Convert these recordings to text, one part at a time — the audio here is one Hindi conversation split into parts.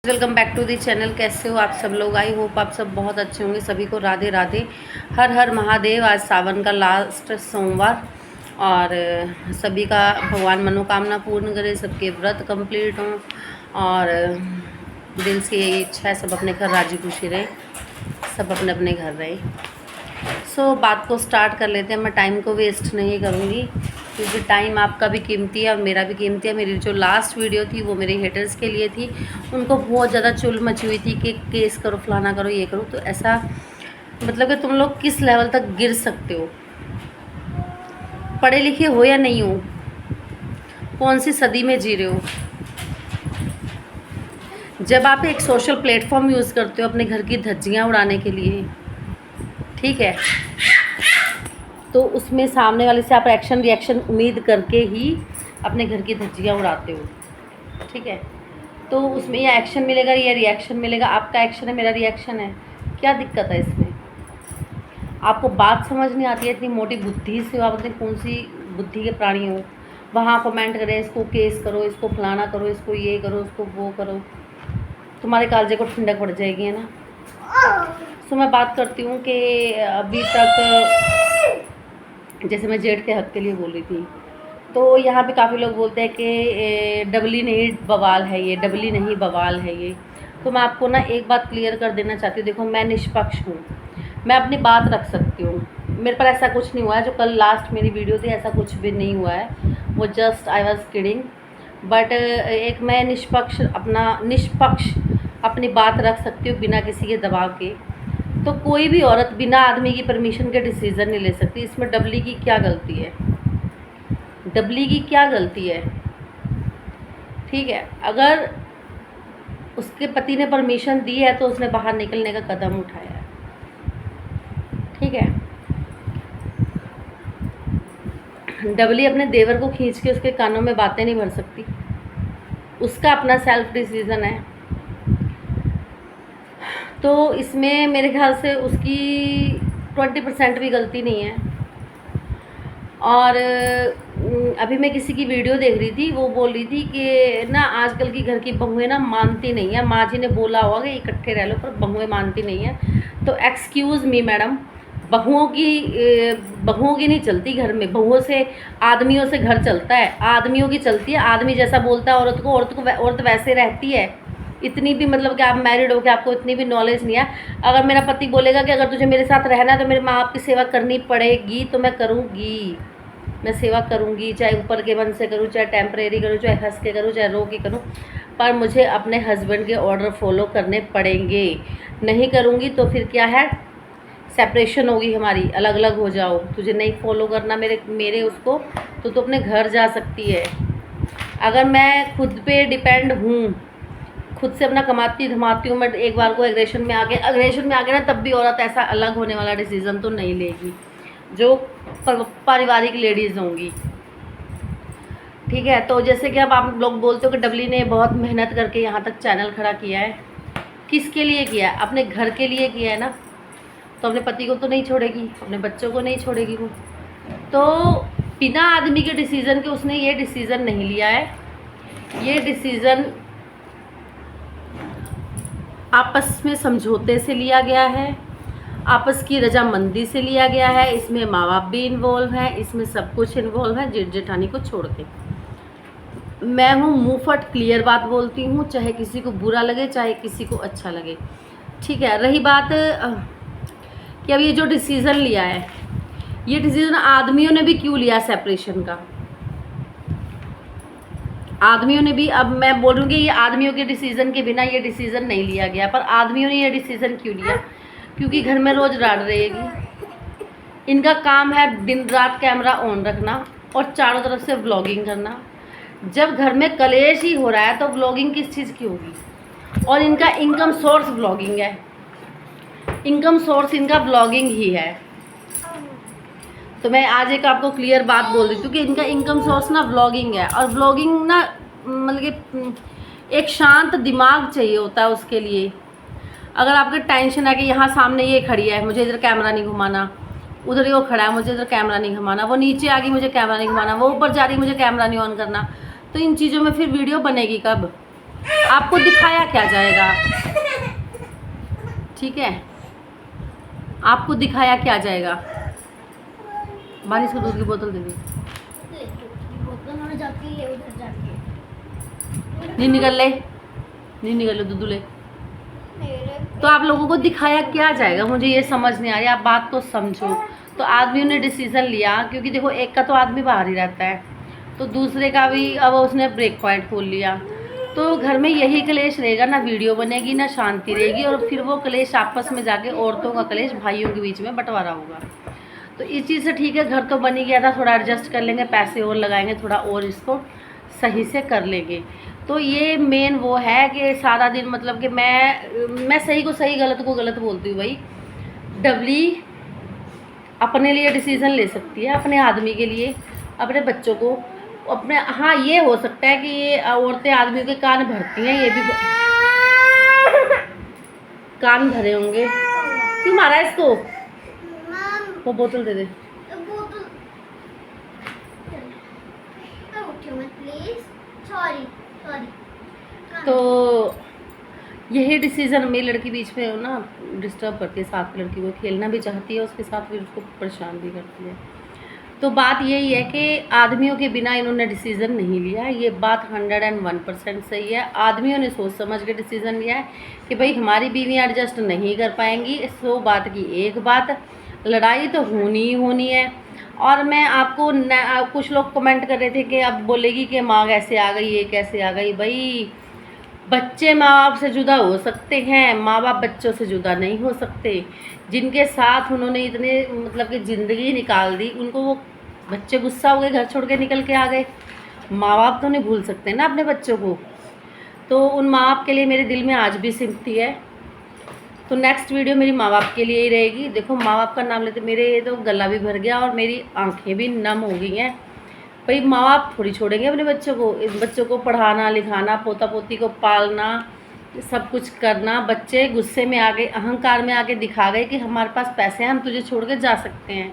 Welcome back to the channel. कैसे हो आप सब लोग? आई होप आप सब बहुत अच्छे होंगे। सभी को राधे राधे, हर हर महादेव। आज सावन का लास्ट सोमवार और सभी का भगवान मनोकामना पूर्ण करे, सबके व्रत कंप्लीट हों और दिल से यही इच्छा है सब अपने घर राजी खुशी रहे, सब अपने अपने घर रहे। बात को स्टार्ट कर लेते हैं। मैं टाइम को वेस्ट नहीं करूँगी क्योंकि टाइम आपका भी कीमती है और मेरा भी कीमती है। मेरी जो लास्ट वीडियो थी वो मेरे हेटर्स के लिए थी। उनको बहुत ज़्यादा चुल मची हुई थी कि केस करो, फलाना करो, ये करो। तो ऐसा मतलब कि तुम लोग किस लेवल तक गिर सकते हो? पढ़े लिखे हो या नहीं हो? कौन सी सदी में जी रहे हो? जब आप एक सोशल प्लेटफॉर्म यूज़ करते हो अपने घर की धज्जियाँ उड़ाने के लिए, ठीक है, तो उसमें सामने वाले से आप एक्शन रिएक्शन उम्मीद करके ही अपने घर की धज्जियाँ उड़ाते हो, ठीक है। तो उसमें या एक्शन मिलेगा या रिएक्शन मिलेगा। आपका एक्शन है, मेरा रिएक्शन है, क्या दिक्कत है इसमें? आपको बात समझ नहीं आती है? इतनी मोटी बुद्धि से हो आप? अपनी कौन सी बुद्धि के प्राणी हो? वहाँ कमेंट करें, इसको केस करो, इसको फलाना करो, इसको ये करो, उसको वो करो। तुम्हारे कालजे को ठंडक पड़ जाएगी, है ना। तो मैं बात करती हूँ कि अभी तक जैसे मैं जेठ के हक के लिए बोल रही थी, तो यहाँ पे काफ़ी लोग बोलते हैं कि डबली नहीं बवाल है ये, डबली नहीं बवाल है ये। तो मैं आपको ना एक बात क्लियर कर देना चाहती हूँ। देखो, मैं निष्पक्ष हूँ, मैं अपनी बात रख सकती हूँ। मेरे पर ऐसा कुछ नहीं हुआ है। जो कल लास्ट मेरी वीडियो थी, ऐसा कुछ भी नहीं हुआ है। वो just I was kidding. But एक मैं निष्पक्ष अपनी बात रख सकती हूँ बिना किसी के दबाव के। तो कोई भी औरत बिना आदमी की परमिशन के डिसीज़न नहीं ले सकती। इसमें डबली की क्या गलती है? डबली की क्या गलती है? ठीक है, अगर उसके पति ने परमिशन दी है तो उसने बाहर निकलने का कदम उठाया है, ठीक है। डबली अपने देवर को खींच के उसके कानों में बातें नहीं भर सकती। उसका अपना सेल्फ डिसीज़न है। तो इसमें मेरे ख्याल से उसकी 20% भी गलती नहीं है। और अभी मैं किसी की वीडियो देख रही थी, वो बोल रही थी कि ना आजकल की घर की बहुएं ना मानती नहीं है। माँ जी ने बोला होगा कि इकट्ठे रह लो, पर बहुएं मानती नहीं है। तो एक्सक्यूज़ मी मैडम, बहुओं की नहीं चलती घर में। बहुओं से, आदमियों से घर चलता है, आदमियों की चलती है। आदमी जैसा बोलता है औरत वैसे रहती है। इतनी भी मतलब कि आप मैरिड हो कि आपको इतनी भी नॉलेज नहीं है। अगर मेरा पति बोलेगा कि अगर तुझे मेरे साथ रहना है तो मेरे माँ बाप की सेवा करनी पड़ेगी, तो मैं करूँगी, मैं सेवा करूँगी। चाहे ऊपर के मन से करूँ, चाहे टेम्परेरी करूँ, चाहे हंस के करूँ, चाहे रो के करूँ, पर मुझे अपने हस्बैंड के ऑर्डर फॉलो करने पड़ेंगे। नहीं करूँगी तो फिर क्या है, सेपरेशन होगी हमारी, अलग अलग हो जाओ। तुझे नहीं फॉलो करना मेरे उसको, तो तू अपने घर जा सकती है। अगर मैं खुद पे डिपेंड हूँ, खुद से अपना कमाती धमाती हूँ, मैं एक बार को एग्रेशन में आके ना, तब भी औरत ऐसा अलग होने वाला डिसीज़न तो नहीं लेगी जो पारिवारिक लेडीज़ होंगी, ठीक है। तो जैसे कि अब आप लोग बोलते हो कि डबली ने बहुत मेहनत करके यहाँ तक चैनल खड़ा किया है। किसके लिए किया है? अपने घर के लिए किया है ना। तो अपने पति को तो नहीं छोड़ेगी, अपने बच्चों को नहीं छोड़ेगी वो। तो बिना आदमी के डिसीज़न के उसने ये डिसीज़न नहीं लिया है। ये डिसीज़न आपस में समझौते से लिया गया है, आपस की रजामंदी से लिया गया है। इसमें माँ बाप भी इन्वॉल्व हैं, इसमें सब कुछ इन्वॉल्व है, जेठ जेठानी को छोड़ के। मैं हूँ मुँह फट क्लियर बात बोलती हूँ, चाहे किसी को बुरा लगे, चाहे किसी को अच्छा लगे, ठीक है। रही बात कि अब ये जो डिसीज़न लिया है, ये डिसीज़न आदमियों ने भी क्यों लिया सेपरेशन का? आदमियों ने भी, अब मैं बोलूँगी ये आदमियों के डिसीज़न के बिना ये डिसीज़न नहीं लिया गया, पर आदमियों ने ये डिसीज़न क्यों लिया? क्योंकि घर में रोज़ राड़ रहेगी। इनका काम है दिन रात कैमरा ऑन रखना और चारों तरफ से व्लॉगिंग करना। जब घर में कलेश ही हो रहा है तो व्लॉगिंग किस चीज़ की होगी? और इनका इनकम सोर्स व्लॉगिंग है, इनकम सोर्स इनका व्लॉगिंग ही है। तो मैं आज एक आपको क्लियर बात बोल रही हूँ कि इनका इनकम सोर्स ना व्लॉगिंग है। और व्लॉगिंग ना मतलब कि एक शांत दिमाग चाहिए होता है उसके लिए। अगर आपके टेंशन है कि यहाँ सामने ये खड़ी है, मुझे इधर कैमरा नहीं घुमाना, उधर ही वो खड़ा है, मुझे इधर कैमरा नहीं घुमाना, वो नीचे आ गई, मुझे कैमरा नहीं घुमाना, वो ऊपर जा रही, मुझे कैमरा नहीं ऑन करना, तो इन चीज़ों में फिर वीडियो बनेगी कब? आपको दिखाया क्या जाएगा, ठीक है, आपको दिखाया क्या जाएगा। बारिश को दूध की बोतल दे दी, नहीं निकल ले, नहीं निकल ले, दूध ले। तो आप लोगों को दिखाया क्या जाएगा, मुझे ये समझ नहीं आ रही। आप बात तो समझो। तो आदमियों ने डिसीज़न लिया, क्योंकि देखो एक का तो आदमी बाहर ही रहता है, तो दूसरे का भी अब उसने ब्रेक पॉइंट खोल लिया, तो घर में यही क्लेश रहेगा, ना वीडियो बनेगी ना शांति रहेगी, और फिर वो क्लेश आपस में जाके औरतों का क्लेश भाइयों के बीच में बंटवारा होगा। तो इस चीज़ से ठीक है, घर तो बन ही गया था, थोड़ा एडजस्ट कर लेंगे, पैसे और लगाएंगे, थोड़ा और इसको सही से कर लेंगे। तो ये मेन वो है कि सारा दिन मतलब कि मैं सही को सही गलत को गलत बोलती हूँ भाई। डबली अपने लिए डिसीज़न ले सकती है, अपने आदमी के लिए, अपने बच्चों को, अपने, हाँ ये हो सकता है कि ये औरतें आदमियों के कान भरती हैं, ये भी कान भरे होंगे। क्यों मारा इसको, वो बोतल दे दे। तो यही डिसीज़न मेरी लड़की बीच में ना डिस्टर्ब करती है, साथ लड़की को खेलना भी चाहती है उसके साथ, फिर उसको परेशान भी करती है। तो बात यही है कि आदमियों के बिना इन्होंने डिसीज़न नहीं लिया, ये बात 101% सही है। आदमियों ने सोच समझ के डिसीज़न लिया है कि भाई हमारी बीवियाँ एडजस्ट नहीं कर पाएंगी, 100 बात की एक बात, लड़ाई तो होनी ही होनी है। और मैं आपको कुछ लोग कमेंट कर रहे थे कि अब बोलेगी कि माँ कैसे आ गई, ये कैसे आ गई। भाई बच्चे माँ बाप से जुदा हो सकते हैं, माँ बाप बच्चों से जुदा नहीं हो सकते। जिनके साथ उन्होंने इतने मतलब कि ज़िंदगी निकाल दी, उनको वो बच्चे गुस्सा हो गए, घर छोड़ के निकल के आ गए। माँ बाप तो नहीं भूल सकते ना अपने बच्चों को। तो उन माँ बाप के लिए मेरे दिल में आज भी सिंपैथी है। तो नेक्स्ट वीडियो मेरी माँ बाप के लिए ही रहेगी। देखो माँ बाप का नाम लेते मेरे तो गला भी भर गया और मेरी आंखें भी नम हो गई हैं। भाई माँ बाप थोड़ी छोड़ेंगे अपने बच्चों को, इस बच्चों को पढ़ाना लिखाना, पोता पोती को पालना, सब कुछ करना। बच्चे गुस्से में आ गए, अहंकार में आके दिखा गए कि हमारे पास पैसे हैं, हम तुझे छोड़ के जा सकते हैं,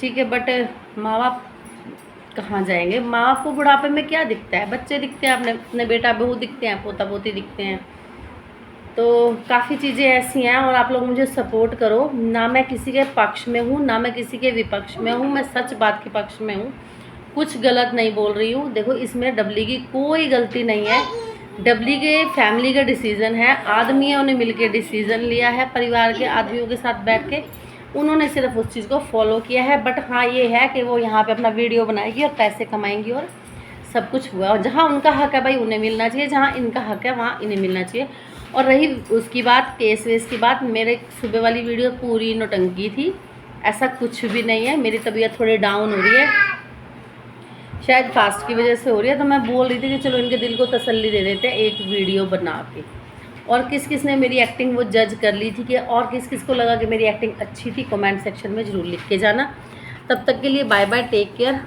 ठीक है। बट माँ बाप कहाँ जाएंगे। माँ बाप को बुढ़ापे में क्या दिखता है, बच्चे दिखते हैं, अपने बेटा बहू दिखते हैं, पोता पोती दिखते हैं। तो काफ़ी चीज़ें ऐसी हैं और आप लोग मुझे सपोर्ट करो। ना मैं किसी के पक्ष में हूँ ना मैं किसी के विपक्ष में हूँ, मैं सच बात के पक्ष में हूँ, कुछ गलत नहीं बोल रही हूँ। देखो इसमें डबली की कोई गलती नहीं है, डबली के फैमिली का डिसीज़न है, आदमियों ने मिलकर डिसीज़न लिया है, परिवार के आदमियों के साथ बैठ के उन्होंने सिर्फ उस चीज़ को फॉलो किया है। बट हाँ ये है कि वो यहाँ पे अपना वीडियो बनाएगी और पैसे कमाएंगी और सब कुछ हुआ। और जहाँ उनका हक है भाई उन्हें मिलना चाहिए, जहाँ इनका हक है वहाँ इन्हें मिलना चाहिए। और रही उसकी बात केस वेस की बात, मेरे सुबह वाली वीडियो पूरी नौटंकी थी, ऐसा कुछ भी नहीं है। मेरी तबीयत थोड़ी डाउन हो रही है, शायद फास्ट की वजह से हो रही है, तो मैं बोल रही थी कि चलो इनके दिल को तसल्ली दे देते हैं एक वीडियो बना के। और किस किस ने मेरी एक्टिंग वो जज कर ली थी कि, और किस किस को लगा कि मेरी एक्टिंग अच्छी थी, कमेंट सेक्शन में ज़रूर लिख के जाना। तब तक के लिए बाय बाय, टेक केयर।